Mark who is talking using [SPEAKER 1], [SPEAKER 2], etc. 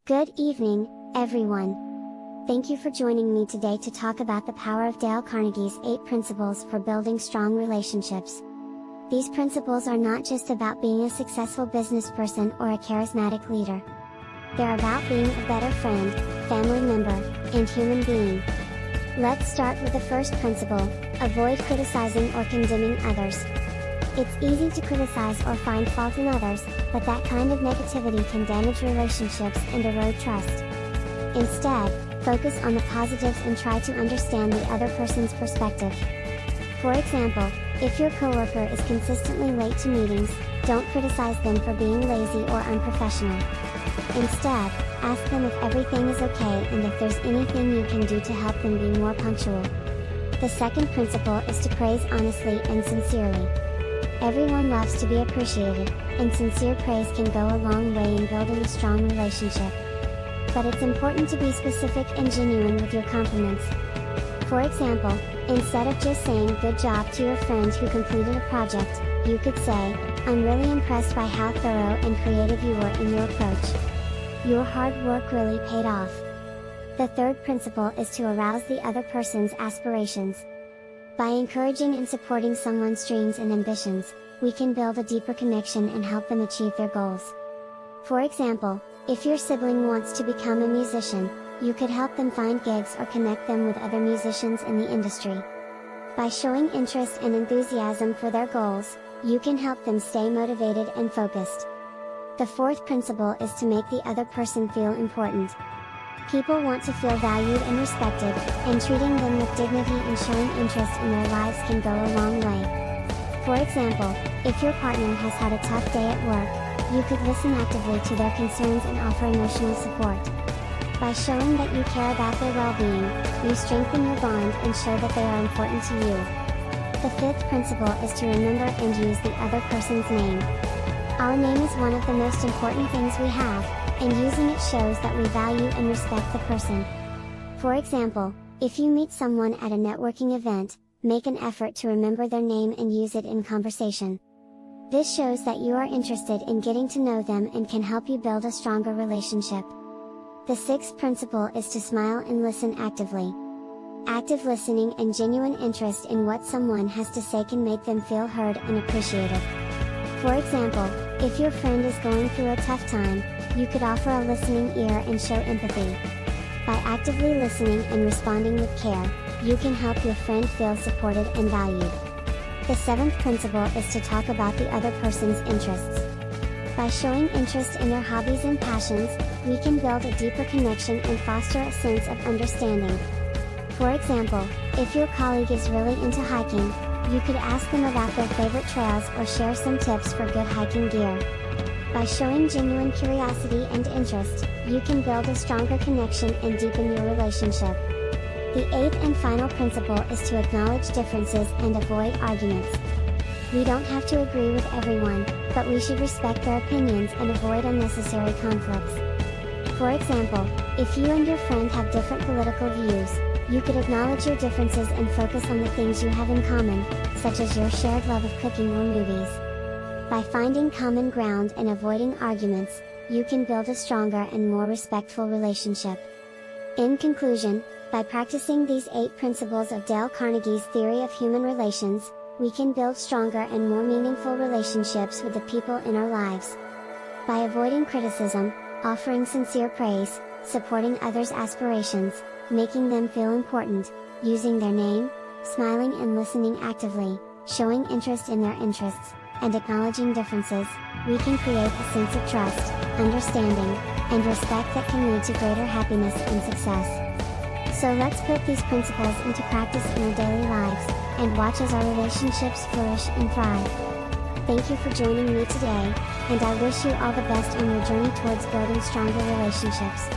[SPEAKER 1] Good evening, everyone. Thank you for joining me today to talk about the power of Dale Carnegie's 8 principles for building strong relationships. These principles are not just about being a successful business person or a charismatic leader. They're about being a better friend, family member, and human being. Let's start with the first principle: avoid criticizing or condemning others. It's easy to criticize or find fault in others, but that kind of negativity can damage relationships and erode trust. Instead, focus on the positives and try to understand the other person's perspective. For example, if your coworker is consistently late to meetings, don't criticize them for being lazy or unprofessional. Instead, ask them if everything is okay and if there's anything you can do to help them be more punctual. The second principle is to praise honestly and sincerely. Everyone loves to be appreciated, and sincere praise can go a long way in building a strong relationship. But it's important to be specific and genuine with your compliments. For example, instead of just saying "good job" to your friend who completed a project, you could say, "I'm really impressed by how thorough and creative you were in your approach. Your hard work really paid off." The third principle is to arouse the other person's aspirations. By encouraging and supporting someone's dreams and ambitions, we can build a deeper connection and help them achieve their goals. For example, if your sibling wants to become a musician, you could help them find gigs or connect them with other musicians in the industry. By showing interest and enthusiasm for their goals, you can help them stay motivated and focused. The fourth principle is to make the other person feel important. People want to feel valued and respected, and treating them with dignity and showing interest in their lives can go a long way. For example, if your partner has had a tough day at work, you could listen actively to their concerns and offer emotional support. By showing that you care about their well-being, you strengthen your bond and show that they are important to you. The fifth principle is to remember and use the other person's name. Our name is one of the most important things we have, and using it shows that we value and respect the person. For example, if you meet someone at a networking event, make an effort to remember their name and use it in conversation. This shows that you are interested in getting to know them and can help you build a stronger relationship. The sixth principle is to smile and listen actively. Active listening and genuine interest in what someone has to say can make them feel heard and appreciated. For example, if your friend is going through a tough time, you could offer a listening ear and show empathy. By actively listening and responding with care, you can help your friend feel supported and valued. The seventh principle is to talk about the other person's interests. By showing interest in their hobbies and passions, we can build a deeper connection and foster a sense of understanding. For example, if your colleague is really into hiking, you could ask them about their favorite trails or share some tips for good hiking gear. By showing genuine curiosity and interest, you can build a stronger connection and deepen your relationship. The eighth and final principle is to acknowledge differences and avoid arguments. We don't have to agree with everyone, but we should respect their opinions and avoid unnecessary conflicts. For example, if you and your friend have different political views, you could acknowledge your differences and focus on the things you have in common, such as your shared love of cooking or movies. By finding common ground and avoiding arguments, you can build a stronger and more respectful relationship. In conclusion, by practicing these 8 principles of Dale Carnegie's theory of human relations, we can build stronger and more meaningful relationships with the people in our lives. By avoiding criticism, offering sincere praise, supporting others' aspirations, making them feel important, using their name, smiling and listening actively, showing interest in their interests, and acknowledging differences, we can create a sense of trust, understanding, and respect that can lead to greater happiness and success. So let's put these principles into practice in our daily lives, and watch as our relationships flourish and thrive. Thank you for joining me today, and I wish you all the best on your journey towards building stronger relationships.